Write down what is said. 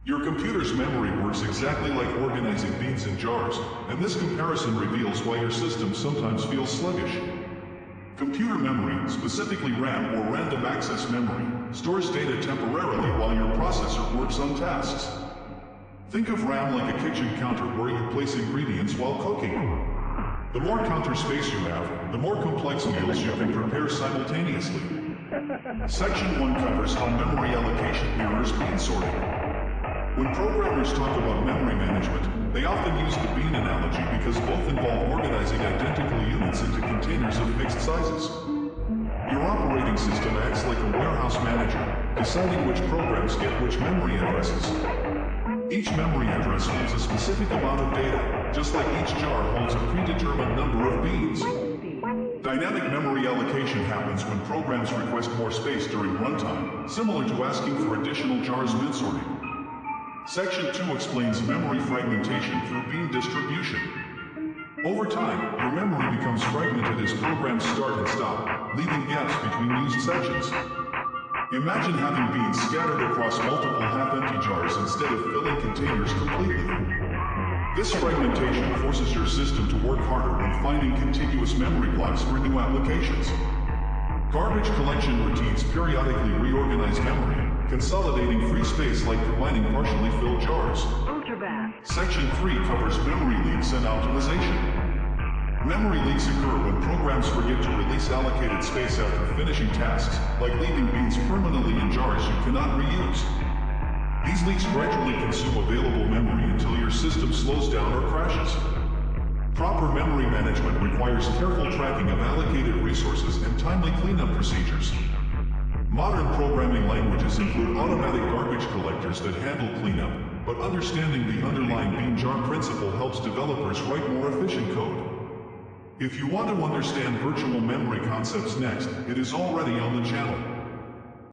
Your computer's memory works exactly like organizing beans in jars, and this comparison reveals why your system sometimes feels sluggish. Computer memory, specifically RAM or random access memory, stores data temporarily while your processor works on tasks. Think of RAM like a kitchen counter where you place ingredients while cooking. The more counter space you have, the more complex meals you can prepare simultaneously. Section 1 covers how memory allocation mirrors bean sorting. When programmers talk about memory management, they often use the bean analogy because both involve organizing identical units into containers of fixed sizes. Your operating system acts like a warehouse manager, deciding which programs get which memory addresses. Each memory address holds a specific amount of data, just like each jar holds a predetermined number of beans. Dynamic memory allocation happens when programs request more space during runtime, similar to asking for additional jars mid-sorting. Section 2 explains memory fragmentation through bean distribution. Over time, your memory becomes fragmented as programs start and stop, leaving gaps between used sections. Imagine having beans scattered across multiple half-empty jars instead of filling containers completely. This fragmentation forces your system to work harder when finding contiguous memory blocks for new applications. Garbage collection routines periodically reorganize memory, consolidating free space like combining partially filled jars. Section 3 covers memory leaks and optimization. Memory leaks occur when programs forget to release allocated space after finishing tasks, like leaving beans permanently in jars you cannot reuse. These leaks gradually consume available memory until your system slows down or crashes. Proper memory management requires careful tracking of allocated resources and timely cleanup procedures. Modern programming languages include automatic garbage collectors that handle cleanup, but understanding the underlying bean jar principle helps developers write more efficient code. If you want to understand virtual memory concepts next, it is already on the channel.